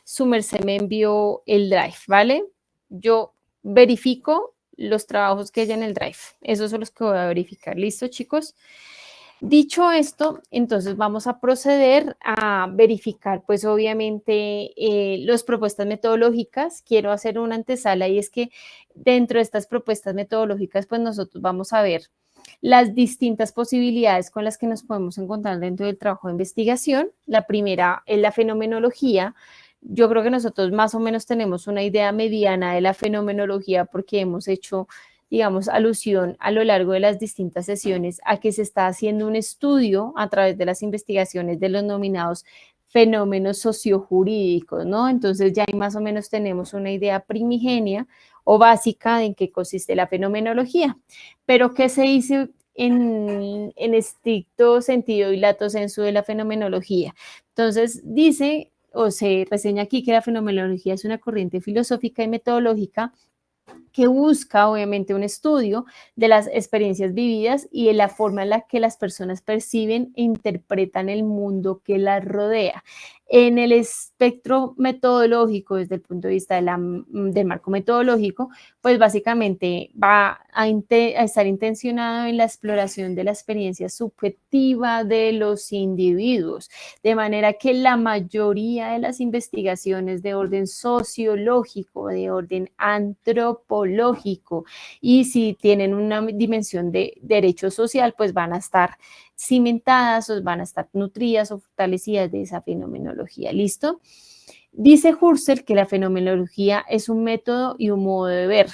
su merced me envió el Drive, ¿vale? Yo verifico los trabajos que hay en el Drive. Esos son los que voy a verificar. ¿Listo, chicos? Dicho esto, entonces vamos a proceder a verificar, pues obviamente, las propuestas metodológicas. Quiero hacer una antesala y es que dentro de estas propuestas metodológicas, pues nosotros vamos a ver las distintas posibilidades con las que nos podemos encontrar dentro del trabajo de investigación. La primera es la fenomenología. Yo creo que nosotros más o menos tenemos una idea mediana de la fenomenología porque hemos hecho, digamos, alusión a lo largo de las distintas sesiones a que se está haciendo un estudio a través de las investigaciones de los nominados fenómenos sociojurídicos, ¿no? Entonces ya ahí más o menos tenemos una idea primigenia o básica de en qué consiste la fenomenología. Pero ¿qué se dice en estricto sentido y lato sensu de la fenomenología? Entonces dice o se reseña aquí que la fenomenología es una corriente filosófica y metodológica que busca obviamente un estudio de las experiencias vividas y de la forma en la que las personas perciben e interpretan el mundo que las rodea. En el espectro metodológico, desde el punto de vista del marco metodológico, pues básicamente va a estar intencionado en la exploración de la experiencia subjetiva de los individuos, de manera que la mayoría de las investigaciones de orden sociológico, de orden antropológico, y si tienen una dimensión de derecho social, pues van a estar cimentadas o van a estar nutridas o fortalecidas de esa fenomenología. ¿Listo? Dice Husserl que la fenomenología es un método y un modo de ver.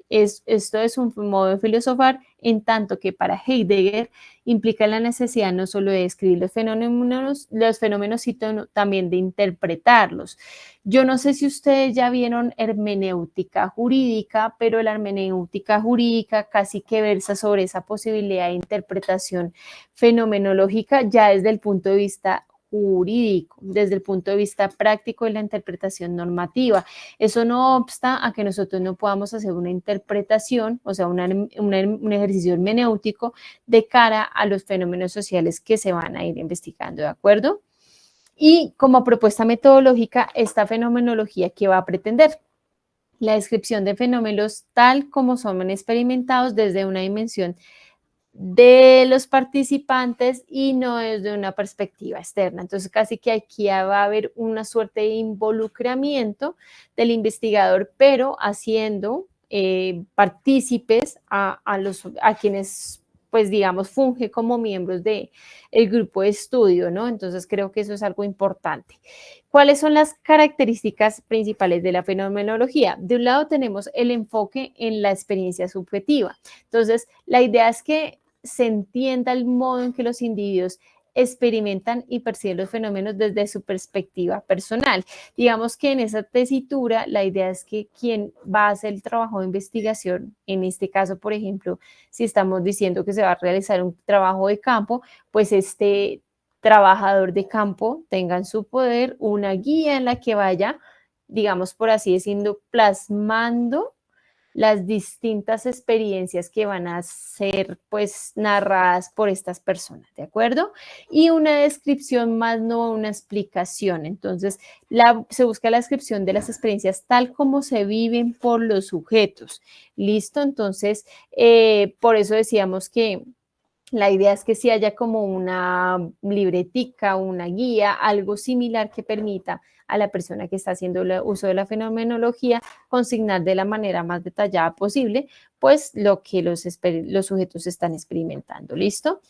Esto es un modo de filosofar, en tanto que para Heidegger implica la necesidad no solo de describir los fenómenos, sino también de interpretarlos. Yo no sé si ustedes ya vieron hermenéutica jurídica, pero la hermenéutica jurídica casi que versa sobre esa posibilidad de interpretación fenomenológica ya desde el punto de vista jurídico, desde el punto de vista práctico de la interpretación normativa. Eso no obsta a que nosotros no podamos hacer una interpretación, o sea, un ejercicio hermenéutico de cara a los fenómenos sociales que se van a ir investigando, ¿de acuerdo? Y como propuesta metodológica, esta fenomenología que va a pretender la descripción de fenómenos tal como son experimentados desde una dimensión de los participantes y no desde una perspectiva externa. Entonces, casi que aquí va a haber una suerte de involucramiento del investigador, pero haciendo partícipes a quienes, pues digamos, funge como miembros del grupo de estudio, ¿no? Entonces, creo que eso es algo importante. ¿Cuáles son las características principales de la fenomenología? De un lado tenemos el enfoque en la experiencia subjetiva. Entonces, la idea es que se entienda el modo en que los individuos experimentan y perciben los fenómenos desde su perspectiva personal. Digamos que en esa tesitura la idea es que quien va a hacer el trabajo de investigación, en este caso, por ejemplo, si estamos diciendo que se va a realizar un trabajo de campo, pues este trabajador de campo tenga en su poder una guía en la que vaya, digamos por así decirlo, plasmando las distintas experiencias que van a ser pues narradas por estas personas, ¿de acuerdo? Y una descripción más no una explicación. Entonces, se busca la descripción de las experiencias tal como se viven por los sujetos. ¿Listo? Entonces, por eso decíamos que la idea es que sí haya como una libretica, una guía, algo similar que permita a la persona que está haciendo el uso de la fenomenología consignar de la manera más detallada posible, pues lo que los sujetos están experimentando. ¿Listo?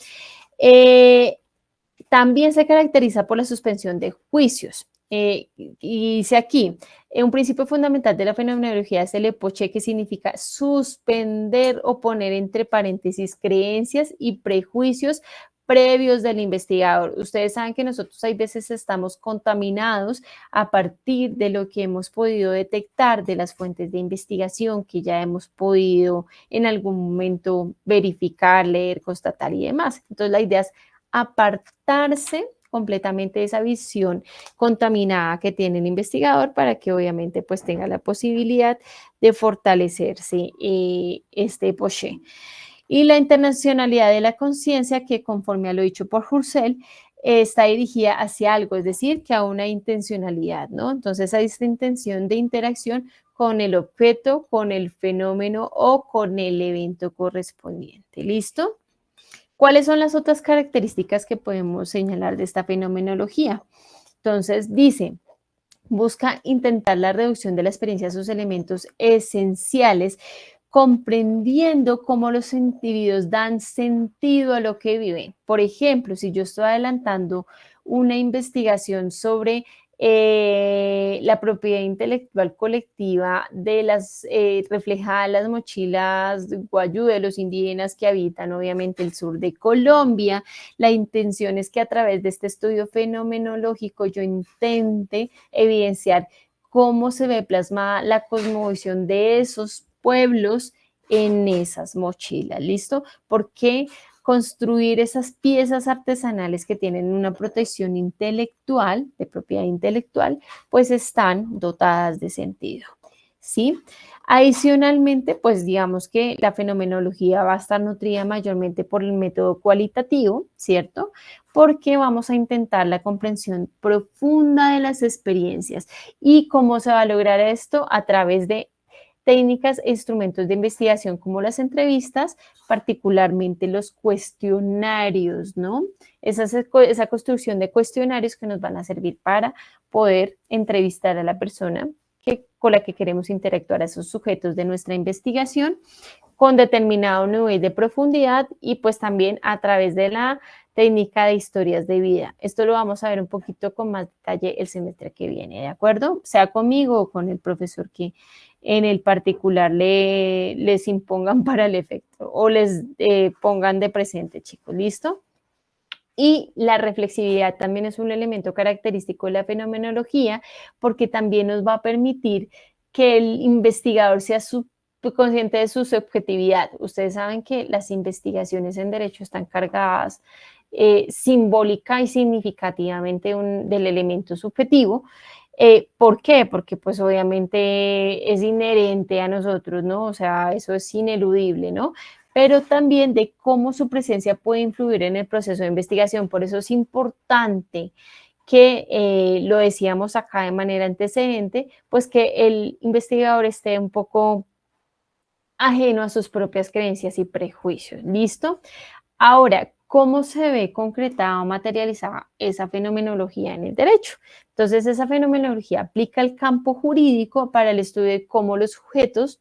También se caracteriza por la suspensión de juicios. Y dice aquí, un principio fundamental de la fenomenología es el epoché, que significa suspender o poner entre paréntesis creencias y prejuicios previos del investigador. Ustedes saben que nosotros hay veces estamos contaminados a partir de lo que hemos podido detectar de las fuentes de investigación que ya hemos podido en algún momento verificar, leer, constatar y demás. Entonces la idea es apartarse completamente de esa visión contaminada que tiene el investigador para que obviamente pues tenga la posibilidad de fortalecerse este poché. Y la internacionalidad de la conciencia, que conforme a lo dicho por Husserl, está dirigida hacia algo, es decir, que a una intencionalidad, ¿no? Entonces, hay esta intención de interacción con el objeto, con el fenómeno o con el evento correspondiente. ¿Listo? ¿Cuáles son las otras características que podemos señalar de esta fenomenología? Entonces, dice, busca intentar la reducción de la experiencia a sus elementos esenciales, comprendiendo cómo los individuos dan sentido a lo que viven. Por ejemplo, si yo estoy adelantando una investigación sobre la propiedad intelectual colectiva de las reflejadas en las mochilas guayú de los indígenas que habitan obviamente el sur de Colombia, la intención es que a través de este estudio fenomenológico yo intente evidenciar cómo se ve plasmada la cosmovisión de esos pueblos en esas mochilas, ¿listo? Porque construir esas piezas artesanales que tienen una protección intelectual, de propiedad intelectual, pues están dotadas de sentido, ¿sí? Adicionalmente, pues digamos que la fenomenología va a estar nutrida mayormente por el método cualitativo, ¿cierto? Porque vamos a intentar la comprensión profunda de las experiencias. ¿Y cómo se va a lograr esto? A través de técnicas e instrumentos de investigación como las entrevistas, particularmente los cuestionarios, ¿no? Esa construcción de cuestionarios que nos van a servir para poder entrevistar a la persona con la que queremos interactuar, a esos sujetos de nuestra investigación con determinado nivel de profundidad y pues también a través de la técnica de historias de vida. Esto lo vamos a ver un poquito con más detalle el semestre que viene, ¿de acuerdo? Sea conmigo o con el profesor que en el particular les impongan para el efecto o les pongan de presente, chicos, ¿listo? Y la reflexividad también es un elemento característico de la fenomenología porque también nos va a permitir que el investigador sea consciente de su subjetividad. Ustedes saben que las investigaciones en derecho están cargadas simbólica y significativamente del elemento subjetivo. ¿Por qué? Porque pues obviamente es inherente a nosotros, ¿no? O sea, eso es ineludible, ¿no? Pero también de cómo su presencia puede influir en el proceso de investigación. Por eso es importante que, lo decíamos acá de manera antecedente, pues que el investigador esté un poco ajeno a sus propias creencias y prejuicios. ¿Listo? Ahora, ¿cómo se ve concretada o materializada esa fenomenología en el derecho? Entonces, esa fenomenología aplica el campo jurídico para el estudio de cómo los sujetos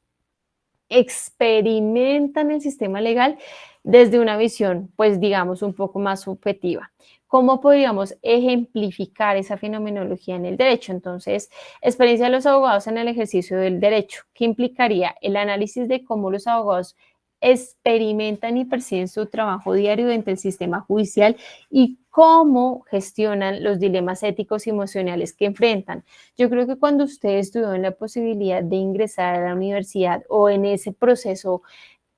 experimentan el sistema legal desde una visión, pues digamos, un poco más subjetiva. ¿Cómo podríamos ejemplificar esa fenomenología en el derecho? Entonces, experiencia de los abogados en el ejercicio del derecho, que implicaría el análisis de cómo los abogados experimentan y perciben su trabajo diario dentro del sistema judicial y cómo gestionan los dilemas éticos y emocionales que enfrentan. Yo creo que cuando ustedes tuvieron la posibilidad de ingresar a la universidad o en ese proceso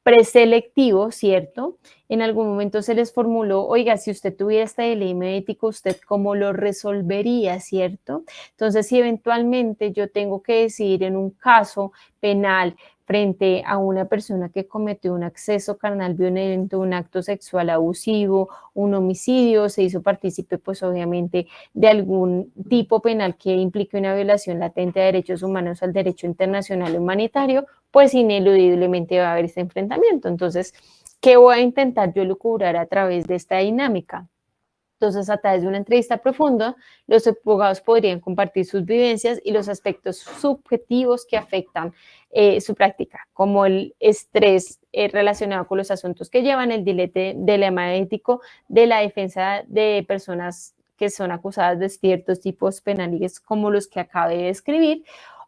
preselectivo, ¿cierto? En algún momento se les formuló, oiga, si usted tuviera este dilema ético, ¿usted cómo lo resolvería, cierto? Entonces, si eventualmente yo tengo que decidir en un caso penal frente a una persona que cometió un acceso carnal violento, un acto sexual abusivo, un homicidio, se hizo partícipe, pues obviamente, de algún tipo penal que implique una violación latente de derechos humanos al derecho internacional humanitario, pues ineludiblemente va a haber ese enfrentamiento. Entonces, ¿qué voy a intentar yo lucubrar a través de esta dinámica? Entonces, a través de una entrevista profunda, los abogados podrían compartir sus vivencias y los aspectos subjetivos que afectan su práctica, como el estrés relacionado con los asuntos que llevan, el dilema ético de la defensa de personas que son acusadas de ciertos tipos penales como los que acabé de describir,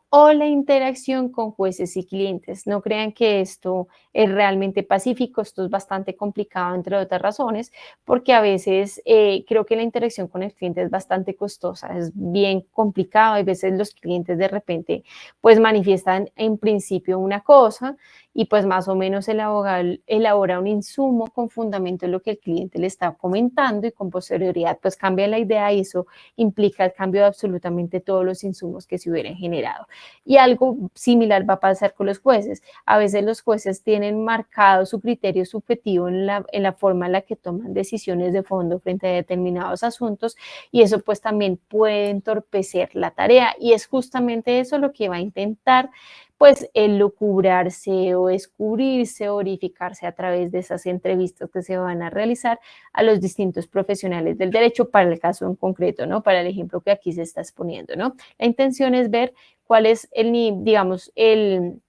o la interacción con jueces y clientes. No crean que esto es realmente pacífico, esto es bastante complicado, entre otras razones, porque a veces creo que la interacción con el cliente es bastante costosa, es bien complicado, a veces los clientes de repente pues manifiestan en principio una cosa y pues más o menos el abogado elabora un insumo con fundamento en lo que el cliente le está comentando y con posterioridad pues cambia la idea y eso implica el cambio de absolutamente todos los insumos que se hubieran generado. Y algo similar va a pasar con los jueces. A veces los jueces tienen marcado su criterio subjetivo en la forma en la que toman decisiones de fondo frente a determinados asuntos y eso pues también puede entorpecer la tarea y es justamente eso lo que va a intentar pues elucubrarse o descubrirse o verificarse a través de esas entrevistas que se van a realizar a los distintos profesionales del derecho para el caso en concreto, ¿no? Para el ejemplo que aquí se está exponiendo, ¿no? La intención es ver cuál es digamos, el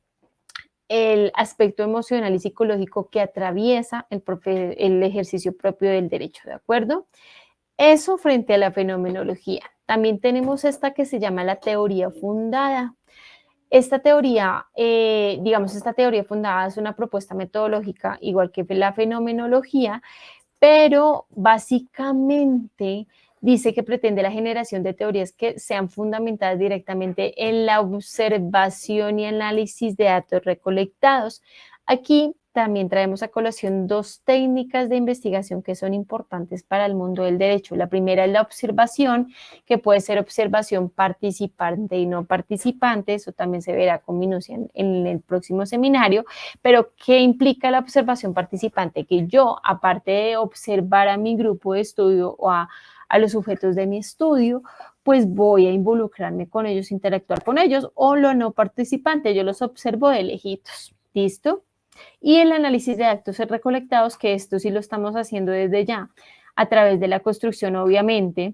aspecto emocional y psicológico que atraviesa el ejercicio propio del derecho, ¿de acuerdo? Eso frente a la fenomenología. También tenemos esta que se llama la teoría fundada. Esta teoría, digamos, esta teoría fundada es una propuesta metodológica, igual que la fenomenología, pero básicamente dice que pretende la generación de teorías que sean fundamentadas directamente en la observación y análisis de datos recolectados. Aquí también traemos a colación dos técnicas de investigación que son importantes para el mundo del derecho. La primera es la observación, que puede ser observación participante y no participante, eso también se verá con minucia en el próximo seminario, pero ¿qué implica la observación participante? Que yo, aparte de observar a mi grupo de estudio o a los sujetos de mi estudio, pues voy a involucrarme con ellos, interactuar con ellos, o lo no participante, yo los observo de lejitos, ¿listo? Y el análisis de datos recolectados, que esto sí lo estamos haciendo desde ya, a través de la construcción, obviamente,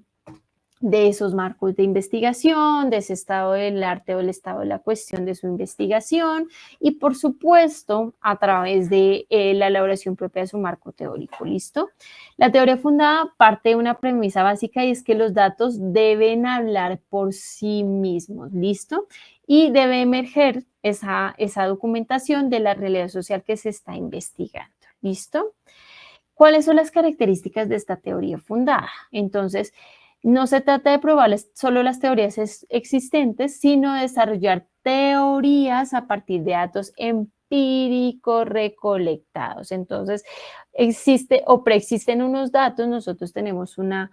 de esos marcos de investigación, de ese estado del arte o el estado de la cuestión de su investigación y, por supuesto, a través de la elaboración propia de su marco teórico. ¿Listo? La teoría fundada parte de una premisa básica y es que los datos deben hablar por sí mismos. ¿Listo? Y debe emerger esa documentación de la realidad social que se está investigando. ¿Listo? ¿Cuáles son las características de esta teoría fundada? Entonces, no se trata de probar solo las teorías existentes, sino de desarrollar teorías a partir de datos empíricos recolectados. Entonces, existe o preexisten unos datos, nosotros tenemos un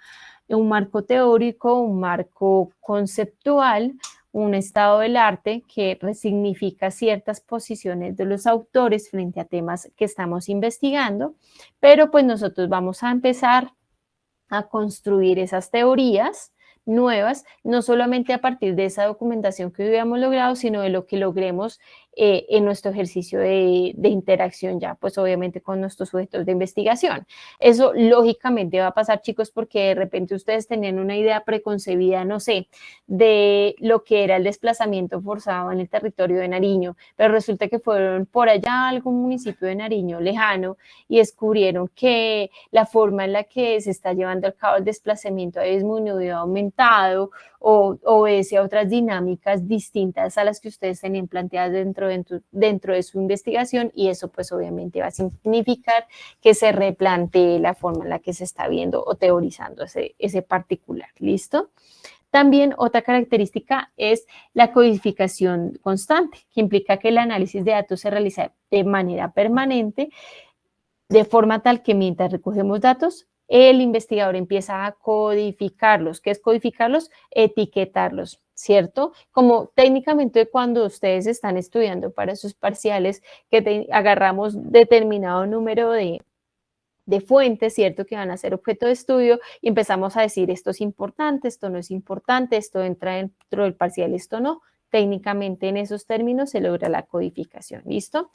marco teórico, un marco conceptual, un estado del arte que resignifica ciertas posiciones de los autores frente a temas que estamos investigando, pero pues nosotros vamos a empezar a construir esas teorías nuevas, no solamente a partir de esa documentación que hubiéramos logrado, sino de lo que logremos en nuestro ejercicio de interacción ya, pues obviamente con nuestros sujetos de investigación. Eso lógicamente va a pasar, chicos, porque de repente ustedes tenían una idea preconcebida, no sé, de lo que era el desplazamiento forzado en el territorio de Nariño, pero resulta que fueron por allá a algún municipio de Nariño lejano y descubrieron que la forma en la que se está llevando a cabo el desplazamiento ha disminuido, aumentado o obedece a otras dinámicas distintas a las que ustedes tenían planteadas dentro de su investigación y eso pues obviamente va a significar que se replantee la forma en la que se está viendo o teorizando ese particular. ¿Listo? También otra característica es la codificación constante, que implica que el análisis de datos se realiza de manera permanente, de forma tal que mientras recogemos datos, el investigador empieza a codificarlos. ¿Qué es codificarlos? Etiquetarlos, ¿cierto? Como técnicamente cuando ustedes están estudiando para sus parciales, que agarramos determinado número de fuentes, ¿cierto? Que van a ser objeto de estudio y empezamos a decir esto es importante, esto no es importante, esto entra dentro del parcial, esto no. Técnicamente en esos términos se logra la codificación, ¿listo?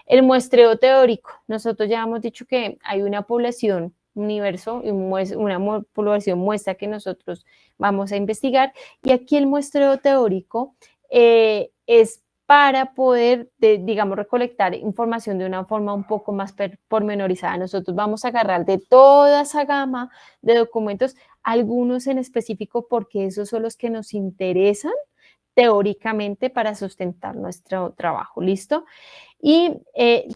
El muestreo teórico. Nosotros ya hemos dicho que hay una población universo, una población muestra que nosotros vamos a investigar y aquí el muestreo teórico es para poder, digamos, recolectar información de una forma un poco más pormenorizada. Nosotros vamos a agarrar de toda esa gama de documentos, algunos en específico, porque esos son los que nos interesan teóricamente para sustentar nuestro trabajo. ¿Listo? Y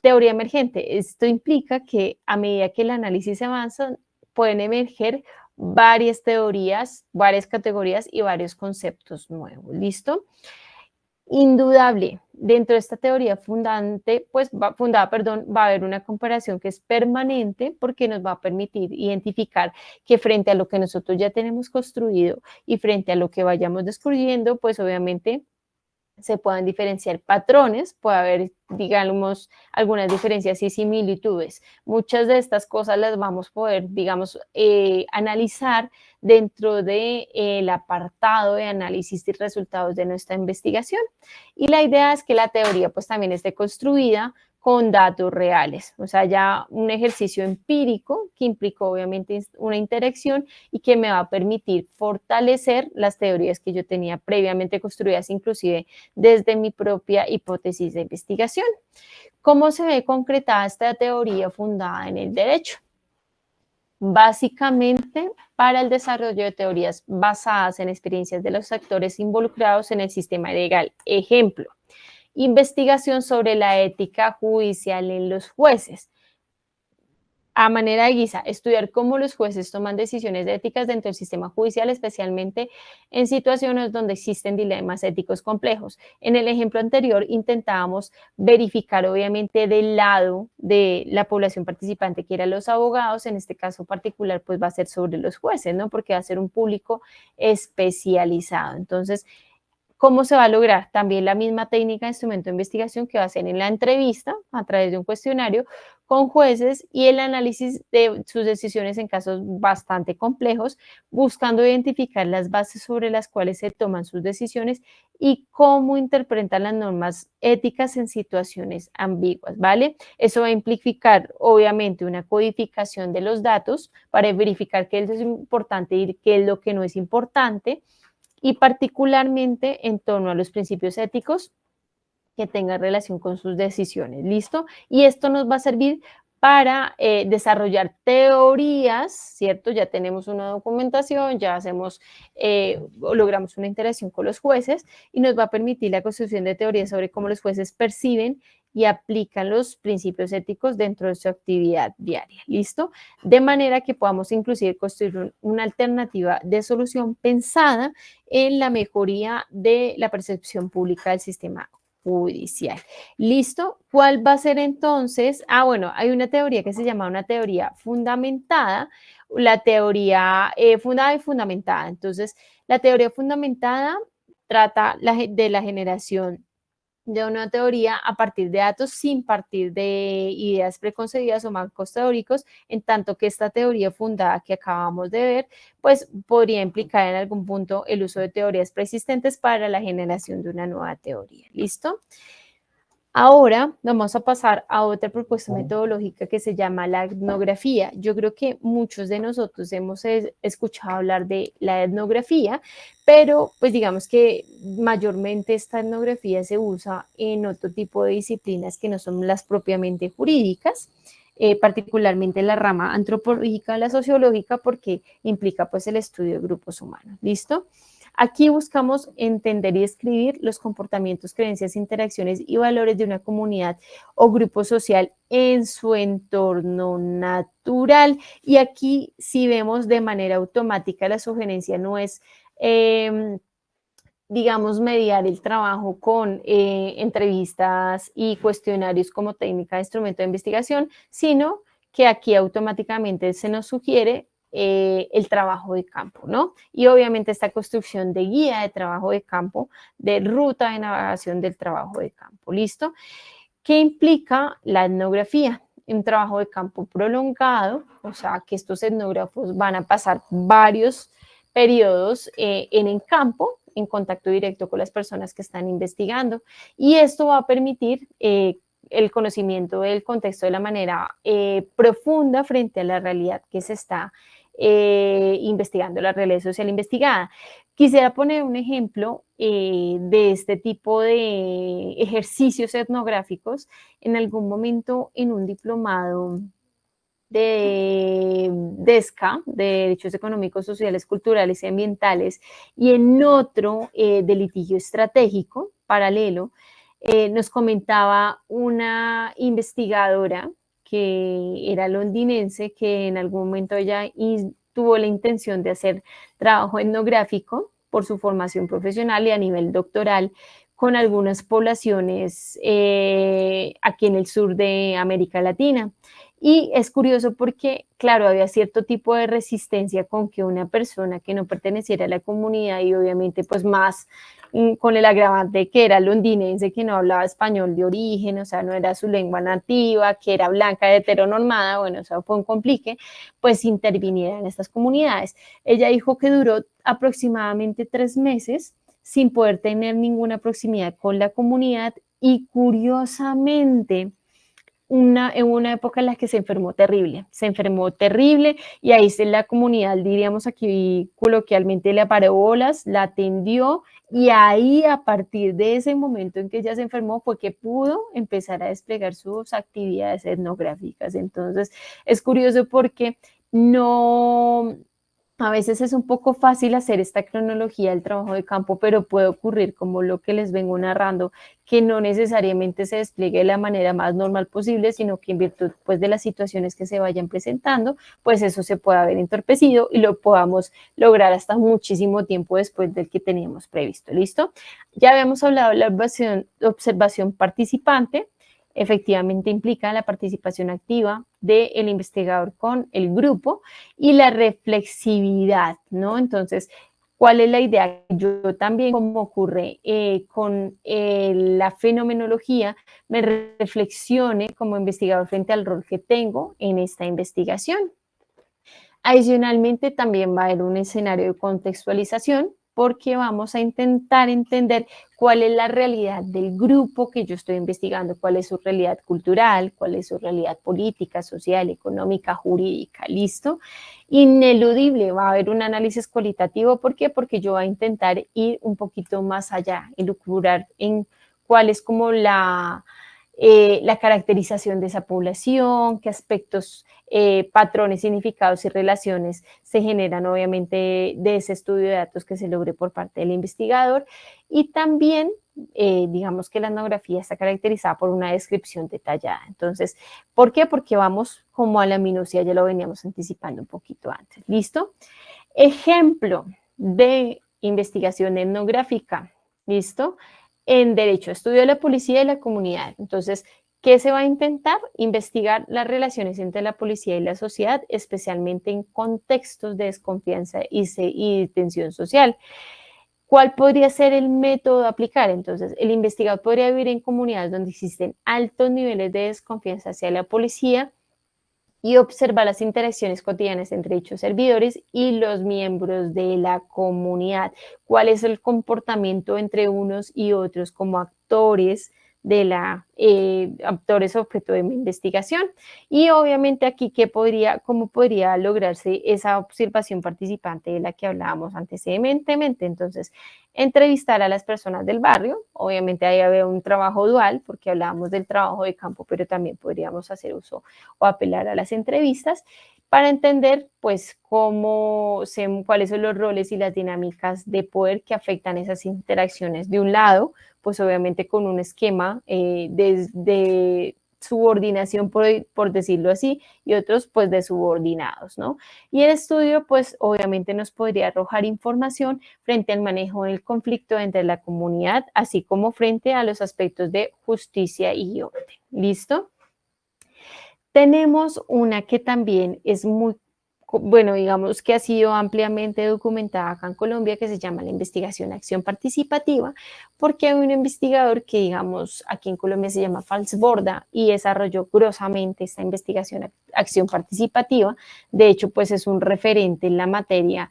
teoría emergente. Esto implica que a medida que el análisis avanza, pueden emerger varias teorías, varias categorías y varios conceptos nuevos. ¿Listo? Indudable, dentro de esta teoría fundada, perdón, va a haber una comparación que es permanente porque nos va a permitir identificar que frente a lo que nosotros ya tenemos construido y frente a lo que vayamos descubriendo, pues obviamente se puedan diferenciar patrones, puede haber, digamos, algunas diferencias y similitudes. Muchas de estas cosas las vamos a poder, digamos, analizar dentro del apartado de análisis y resultados de nuestra investigación. Y la idea es que la teoría pues también esté construida con datos reales, o sea, ya un ejercicio empírico que implicó obviamente una interacción y que me va a permitir fortalecer las teorías que yo tenía previamente construidas, inclusive desde mi propia hipótesis de investigación. ¿Cómo se ve concretada esta teoría fundada en el derecho? Básicamente, para el desarrollo de teorías basadas en experiencias de los actores involucrados en el sistema legal. Ejemplo, investigación sobre la ética judicial en los jueces. A manera de guisa, estudiar cómo los jueces toman decisiones éticas dentro del sistema judicial, especialmente en situaciones donde existen dilemas éticos complejos. En el ejemplo anterior intentábamos verificar, obviamente, del lado de la población participante, que eran los abogados. En este caso particular, pues va a ser sobre los jueces, ¿no? Porque va a ser un público especializado. Entonces, ¿cómo se va a lograr? También la misma técnica de instrumento de investigación que va a ser en la entrevista a través de un cuestionario con jueces y el análisis de sus decisiones en casos bastante complejos, buscando identificar las bases sobre las cuales se toman sus decisiones y cómo interpretan las normas éticas en situaciones ambiguas, ¿vale? Eso va a implicar, obviamente, una codificación de los datos para verificar qué es importante y qué es lo que no es importante, y particularmente en torno a los principios éticos que tengan relación con sus decisiones. ¿Listo? Y esto nos va a servir para desarrollar teorías, ¿cierto? Ya tenemos una documentación, ya hacemos, logramos una interacción con los jueces y nos va a permitir la construcción de teorías sobre cómo los jueces perciben y aplican los principios éticos dentro de su actividad diaria. ¿Listo? De manera que podamos inclusive construir una alternativa de solución pensada en la mejoría de la percepción pública del sistema judicial. ¿Listo? ¿Cuál va a ser entonces? Bueno, hay una teoría que se llama una teoría fundamentada, la teoría fundada y fundamentada. Entonces, la teoría fundamentada trata de la generación de una teoría a partir de datos sin partir de ideas preconcebidas o marcos teóricos, en tanto que esta teoría fundada que acabamos de ver, pues podría implicar en algún punto el uso de teorías preexistentes para la generación de una nueva teoría. ¿Listo? Ahora vamos a pasar a otra propuesta metodológica que se llama la etnografía. Yo creo que muchos de nosotros hemos escuchado hablar de la etnografía, pero pues digamos que mayormente esta etnografía se usa en otro tipo de disciplinas que no son las propiamente jurídicas, particularmente la rama antropológica, la sociológica, porque implica pues el estudio de grupos humanos. ¿Listo? Aquí buscamos entender y escribir los comportamientos, creencias, interacciones y valores de una comunidad o grupo social en su entorno natural. Y aquí, si vemos de manera automática, la sugerencia no es, digamos, mediar el trabajo con entrevistas y cuestionarios como técnica de instrumento de investigación, sino que aquí automáticamente se nos sugiere el trabajo de campo, ¿no? Y obviamente esta construcción de guía de trabajo de campo, de ruta de navegación del trabajo de campo, ¿listo? ¿Qué implica la etnografía? Un trabajo de campo prolongado, o sea, que estos etnógrafos van a pasar varios periodos en el campo, en contacto directo con las personas que están investigando, y esto va a permitir el conocimiento del contexto de la manera profunda frente a la realidad que se está investigando, la realidad social investigada. Quisiera poner un ejemplo de este tipo de ejercicios etnográficos en algún momento en un diplomado de DESCA, de Derechos Económicos, Sociales, Culturales y Ambientales, y en otro de litigio estratégico paralelo, nos comentaba una investigadora que era londinense, que en algún momento ella tuvo la intención de hacer trabajo etnográfico por su formación profesional y a nivel doctoral con algunas poblaciones aquí en el sur de América Latina. Y es curioso porque, claro, había cierto tipo de resistencia con que una persona que no perteneciera a la comunidad y obviamente pues más con el agravante que era londinense, que no hablaba español de origen, o sea, no era su lengua nativa, que era blanca, heteronormada, bueno, o sea, fue un complique, pues interviniera en estas comunidades. Ella dijo que duró aproximadamente 3 meses sin poder tener ninguna proximidad con la comunidad y curiosamente en una época en la que se enfermó terrible y ahí la comunidad, diríamos aquí coloquialmente, le paró bolas, la atendió y ahí a partir de ese momento en que ella se enfermó fue que pudo empezar a desplegar sus actividades etnográficas. Entonces es curioso porque no, a veces es un poco fácil hacer esta cronología del trabajo de campo, pero puede ocurrir como lo que les vengo narrando, que no necesariamente se despliegue de la manera más normal posible, sino que en virtud pues, de las situaciones que se vayan presentando, pues eso se pueda haber entorpecido y lo podamos lograr hasta muchísimo tiempo después del que teníamos previsto. ¿Listo? Ya habíamos hablado de la observación participante, efectivamente implica la participación activa del investigador con el grupo y la reflexividad, ¿no? Entonces, ¿cuál es la idea? Yo también, como ocurre con la fenomenología, me reflexione como investigador frente al rol que tengo en esta investigación. Adicionalmente, también va a haber un escenario de contextualización porque vamos a intentar entender cuál es la realidad del grupo que yo estoy investigando, cuál es su realidad cultural, cuál es su realidad política, social, económica, jurídica, ¿listo? Ineludible, va a haber un análisis cualitativo, ¿por qué? Porque yo voy a intentar ir un poquito más allá, elucubrar en cuál es como la caracterización de esa población, qué aspectos, patrones, significados y relaciones se generan obviamente de ese estudio de datos que se logre por parte del investigador y también digamos que la etnografía está caracterizada por una descripción detallada. Entonces, ¿por qué? Porque vamos como a la minucia, ya lo veníamos anticipando un poquito antes. ¿Listo? Ejemplo de investigación etnográfica. ¿Listo? En derecho, estudio de la policía y la comunidad. Entonces, ¿qué se va a intentar? Investigar las relaciones entre la policía y la sociedad, especialmente en contextos de desconfianza y tensión social. ¿Cuál podría ser el método a aplicar? Entonces, el investigador podría vivir en comunidades donde existen altos niveles de desconfianza hacia la policía y observar las interacciones cotidianas entre dichos servidores y los miembros de la comunidad. ¿Cuál es el comportamiento entre unos y otros como actores de actores objeto de mi investigación? Y obviamente aquí, ¿cómo podría lograrse esa observación participante de la que hablábamos antecedentemente? Entonces, entrevistar a las personas del barrio, obviamente ahí había un trabajo dual, porque hablábamos del trabajo de campo, pero también podríamos hacer uso o apelar a las entrevistas para entender pues cuáles son los roles y las dinámicas de poder que afectan esas interacciones. De un lado, pues obviamente con un esquema de subordinación, por decirlo así, y otros pues de subordinados, ¿no? Y el estudio pues obviamente nos podría arrojar información frente al manejo del conflicto entre la comunidad, así como frente a los aspectos de justicia y orden. ¿Listo? Tenemos una que también es muy, bueno, digamos que ha sido ampliamente documentada acá en Colombia, que se llama la investigación acción participativa, porque hay un investigador que, digamos, aquí en Colombia se llama Falsborda y desarrolló grosamente esta investigación acción participativa. De hecho, pues es un referente en la materia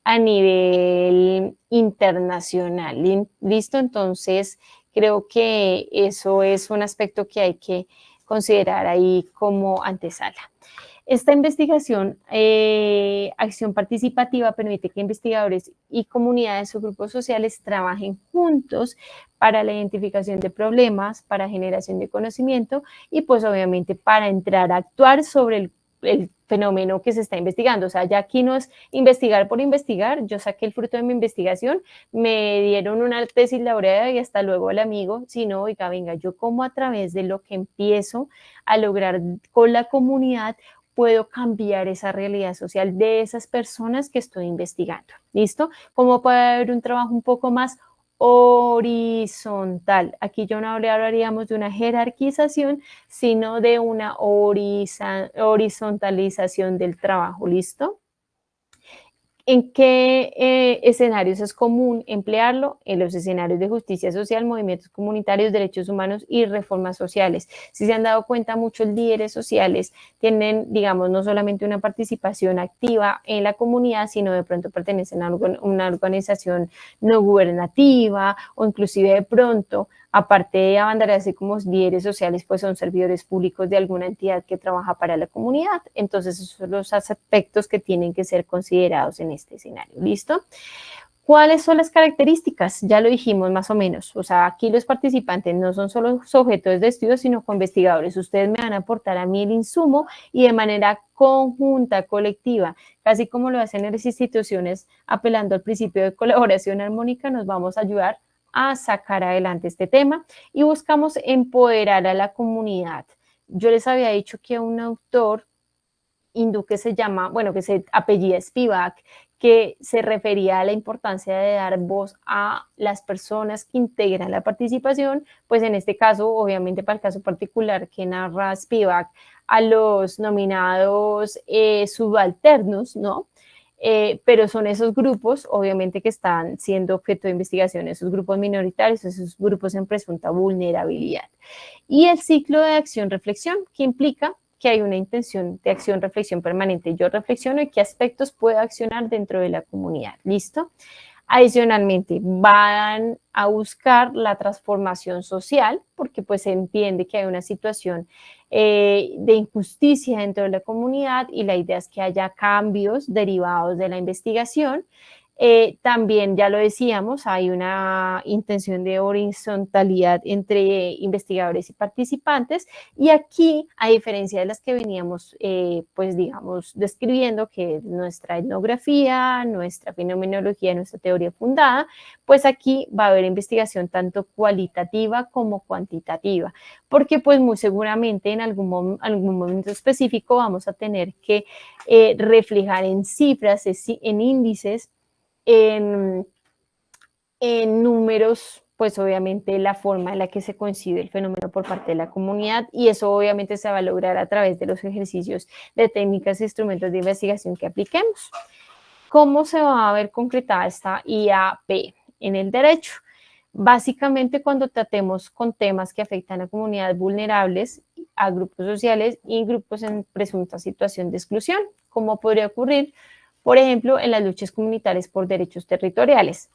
a nivel internacional. ¿Listo? Entonces, creo que eso es un aspecto que hay que considerar ahí como antesala. Esta investigación, acción participativa, permite que investigadores y comunidades o grupos sociales trabajen juntos para la identificación de problemas, para generación de conocimiento y pues obviamente para entrar a actuar sobre el fenómeno que se está investigando. O sea, ya aquí no es investigar por investigar, yo saqué el fruto de mi investigación, me dieron una tesis laureada y hasta luego el amigo, sino, oiga, venga, yo como a través de lo que empiezo a lograr con la comunidad, puedo cambiar esa realidad social de esas personas que estoy investigando. ¿Listo? ¿Cómo puede haber un trabajo un poco más horizontal. Aquí yo no hablaríamos de una jerarquización, sino de una horizontalización del trabajo, ¿listo? ¿En qué escenarios es común emplearlo? En los escenarios de justicia social, movimientos comunitarios, derechos humanos y reformas sociales. Si se han dado cuenta, muchos líderes sociales tienen, digamos, no solamente una participación activa en la comunidad, sino de pronto pertenecen a una organización no gubernativa o inclusive de pronto, aparte de abanderarse como líderes sociales, pues son servidores públicos de alguna entidad que trabaja para la comunidad. Entonces, esos son los aspectos que tienen que ser considerados en este escenario. ¿Listo? ¿Cuáles son las características? Ya lo dijimos más o menos. O sea, aquí los participantes no son solo sujetos de estudio, sino co-investigadores. Ustedes me van a aportar a mí el insumo y de manera conjunta, colectiva, casi como lo hacen en las instituciones, apelando al principio de colaboración armónica, nos vamos a ayudar a sacar adelante este tema y buscamos empoderar a la comunidad. Yo les había dicho que un autor hindú que se llama, bueno, que se apellida Spivak, que se refería a la importancia de dar voz a las personas que integran la participación, pues en este caso, obviamente para el caso particular que narra Spivak, a los nominados subalternos, ¿no? Pero son esos grupos, obviamente, que están siendo objeto de investigación, esos grupos minoritarios, esos grupos en presunta vulnerabilidad. Y el ciclo de acción-reflexión, que implica que hay una intención de acción-reflexión permanente. Yo reflexiono y qué aspectos puedo accionar dentro de la comunidad. ¿Listo? Adicionalmente, van a buscar la transformación social, porque pues se entiende que hay una situación de injusticia dentro de la comunidad y la idea es que haya cambios derivados de la investigación. También, ya lo decíamos, hay una intención de horizontalidad entre investigadores y participantes y aquí, a diferencia de las que veníamos, pues digamos, describiendo, que es nuestra etnografía, nuestra fenomenología, nuestra teoría fundada, pues aquí va a haber investigación tanto cualitativa como cuantitativa, porque pues muy seguramente en algún momento específico vamos a tener que reflejar en cifras, en índices, en, en números, pues obviamente la forma en la que se concibe el fenómeno por parte de la comunidad y eso obviamente se va a lograr a través de los ejercicios de técnicas e instrumentos de investigación que apliquemos. ¿Cómo se va a ver concretada esta IAP en el derecho? Básicamente cuando tratemos con temas que afectan a comunidades vulnerables, a grupos sociales y grupos en presunta situación de exclusión, como podría ocurrir, por ejemplo, en las luchas comunitarias por derechos territoriales.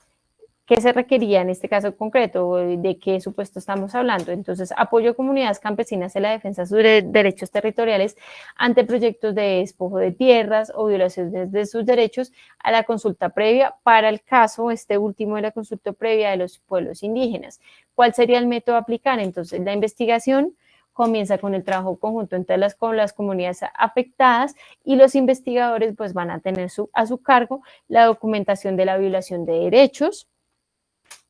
¿Qué se requería en este caso concreto? ¿De qué supuesto estamos hablando? Entonces, apoyo a comunidades campesinas en la defensa de sus derechos territoriales ante proyectos de despojo de tierras o violaciones de sus derechos a la consulta previa para el caso, este último de la consulta previa de los pueblos indígenas. ¿Cuál sería el método a aplicar? Entonces, la investigación comienza con el trabajo conjunto entre con las comunidades afectadas y los investigadores pues van a tener a su cargo la documentación de la violación de derechos,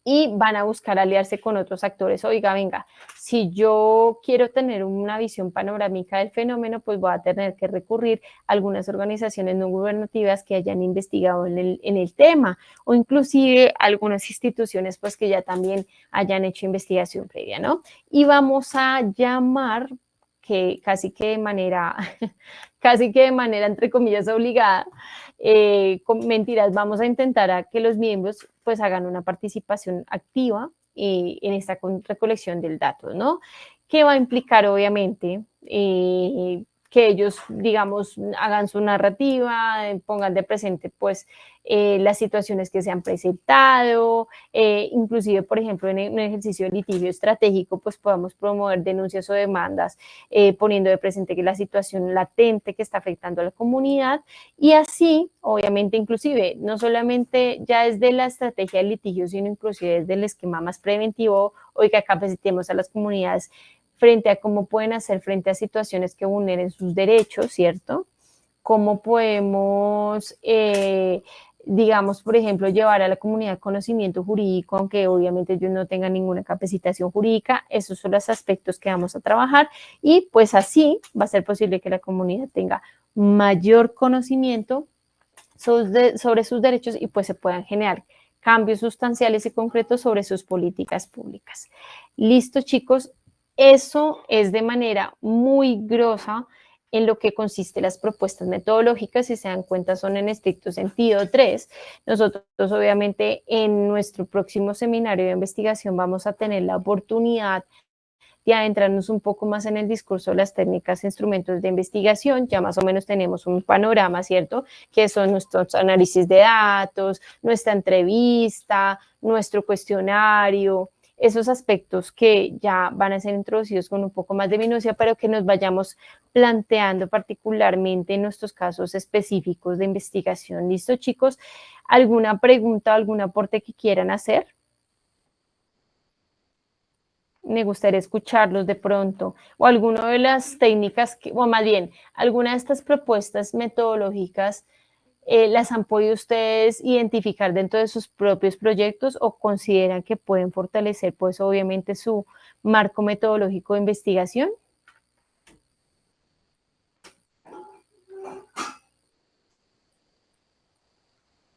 y van a buscar aliarse con otros actores. Oiga, venga, si yo quiero tener una visión panorámica del fenómeno, pues voy a tener que recurrir a algunas organizaciones no gubernativas que hayan investigado en el tema o inclusive algunas instituciones pues que ya también hayan hecho investigación previa, ¿no? Y vamos a llamar que casi que de manera entre comillas obligada, con mentiras, vamos a intentar a que los miembros pues hagan una participación activa en esta recolección del dato, ¿no? Que va a implicar obviamente que ellos, digamos, hagan su narrativa, pongan de presente pues las situaciones que se han presentado, inclusive, por ejemplo, en un ejercicio de litigio estratégico, pues podamos promover denuncias o demandas, poniendo de presente que la situación latente que está afectando a la comunidad y así, obviamente, inclusive, no solamente ya desde la estrategia de litigio, sino inclusive desde el esquema más preventivo, hoy que capacitemos a las comunidades frente a cómo pueden hacer frente a situaciones que vulneren sus derechos, ¿cierto? Cómo podemos, digamos, por ejemplo, llevar a la comunidad conocimiento jurídico, aunque obviamente ellos no tengan ninguna capacitación jurídica. Esos son los aspectos que vamos a trabajar y pues así va a ser posible que la comunidad tenga mayor conocimiento sobre sus derechos y pues se puedan generar cambios sustanciales y concretos sobre sus políticas públicas. Listo, chicos, eso es de manera muy grosa en lo que consiste las propuestas metodológicas. Si se dan cuenta, son en estricto sentido tres. Nosotros, obviamente, en nuestro próximo seminario de investigación vamos a tener la oportunidad de adentrarnos un poco más en el discurso de las técnicas e instrumentos de investigación. Ya más o menos tenemos un panorama, ¿cierto? Que son nuestros análisis de datos, nuestra entrevista, nuestro cuestionario, esos aspectos que ya van a ser introducidos con un poco más de minucia, pero que nos vayamos planteando particularmente en nuestros casos específicos de investigación. ¿Listo, chicos? ¿Alguna pregunta, algún aporte que quieran hacer? Me gustaría escucharlos de pronto, o alguna de las técnicas, o más bien, alguna de estas propuestas metodológicas, ¿las han podido ustedes identificar dentro de sus propios proyectos o consideran que pueden fortalecer, pues obviamente, su marco metodológico de investigación?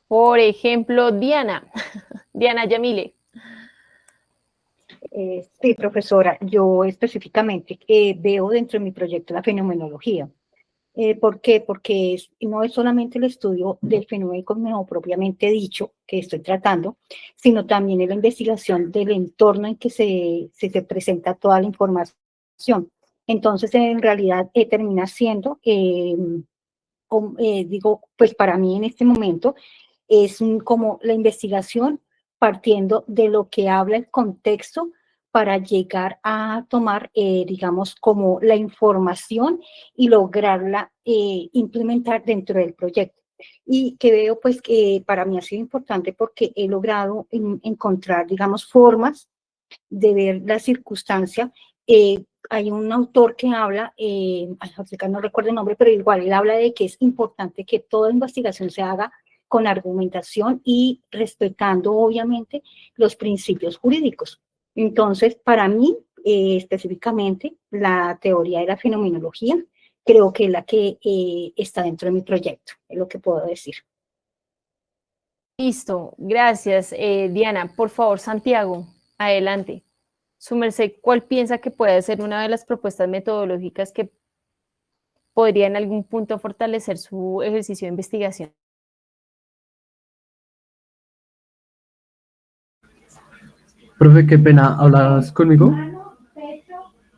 Por ejemplo, Diana, Diana Yamile. Sí, profesora, yo específicamente veo dentro de mi proyecto la fenomenología. ¿Por qué? Porque no es solamente el estudio del fenómeno propiamente dicho que estoy tratando, sino también la investigación del entorno en que se presenta toda la información. Entonces, en realidad, termina siendo, digo, pues para mí en este momento, es como la investigación partiendo de lo que habla el contexto para llegar a tomar, digamos, como la información y lograrla implementar dentro del proyecto. Y que veo, pues, que para mí ha sido importante porque he logrado encontrar, digamos, formas de ver la circunstancia. Hay un autor que habla, no recuerdo el nombre, pero igual él habla de que es importante que toda investigación se haga con argumentación y respetando, obviamente, los principios jurídicos. Entonces, para mí, específicamente, la teoría de la fenomenología, creo que es la que está dentro de mi proyecto, es lo que puedo decir. Listo, gracias, Diana. Por favor, Santiago, adelante. Su merced, ¿cuál piensa que puede ser una de las propuestas metodológicas que podría en algún punto fortalecer su ejercicio de investigación? Profe, qué pena, ¿hablas conmigo?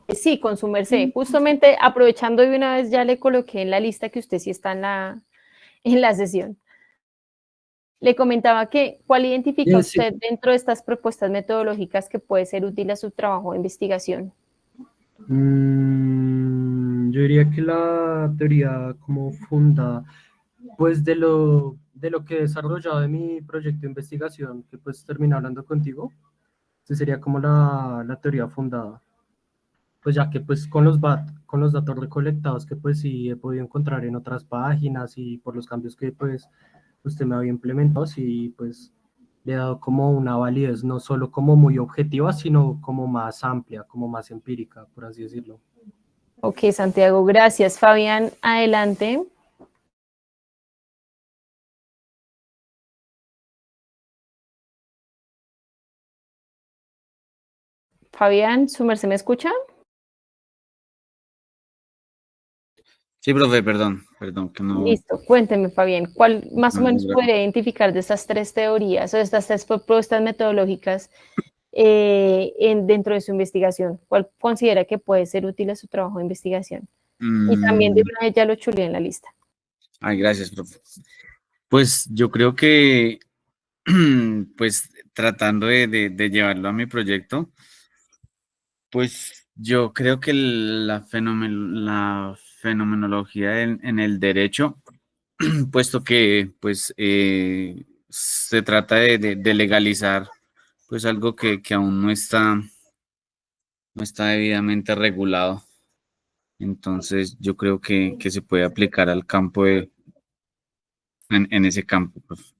Sí, con su merced. Justamente aprovechando de una vez ya le coloqué en la lista que usted sí está en la sesión. Le comentaba que, ¿cuál identifica Sí. usted dentro de estas propuestas metodológicas que puede ser útil a su trabajo de investigación? Yo diría que la teoría como funda, pues de lo que he desarrollado de mi proyecto de investigación, que pues terminé hablando contigo, esa sería como la teoría fundada. Pues ya que pues con los datos recolectados que pues sí he podido encontrar en otras páginas y por los cambios que pues usted me había implementado, sí pues le he dado como una validez no solo como muy objetiva, sino como más amplia, como más empírica, por así decirlo. Ok, Santiago, gracias. Fabián, adelante. Fabián, ¿su merced me escucha? Sí, profe, perdón, que no. Listo, cuénteme, Fabián, ¿cuál más o No menos logra- podría identificar de estas tres teorías o de estas tres propuestas metodológicas dentro de su investigación? ¿Cuál considera que puede ser útil a su trabajo de investigación? Y también de Mm, una vez ya lo chuleé en la lista. Ay, gracias, profe. Pues yo creo que, pues tratando de llevarlo a mi proyecto, pues yo creo que la fenomenología en el derecho, puesto que pues se trata de legalizar pues algo que aún no está debidamente regulado. Entonces, yo creo que se puede aplicar al campo en ese campo, pues.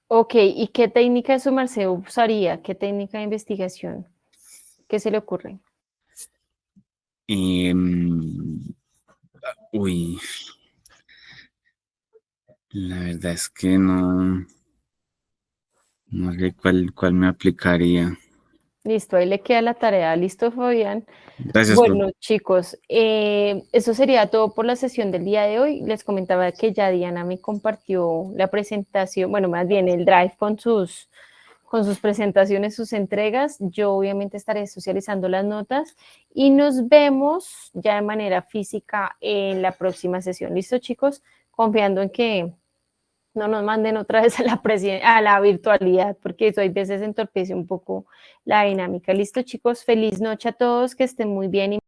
Ok, ¿y qué técnica de su merced usaría? ¿Qué técnica de investigación? ¿Qué se le ocurre? Y, uy, la verdad es que no. No sé cuál me aplicaría. Listo, ahí le queda la tarea. Listo, Fabián. Gracias, profe. Bueno, chicos, eso sería todo por la sesión del día de hoy. Les comentaba que ya Diana me compartió la presentación, bueno, más bien el Drive con sus presentaciones, sus entregas. Yo obviamente estaré socializando las notas y nos vemos ya de manera física en la próxima sesión. ¿Listo, chicos? Confiando en que no nos manden otra vez a la virtualidad, porque eso hay veces entorpece un poco la dinámica. Listo, chicos, feliz noche a todos, que estén muy bien.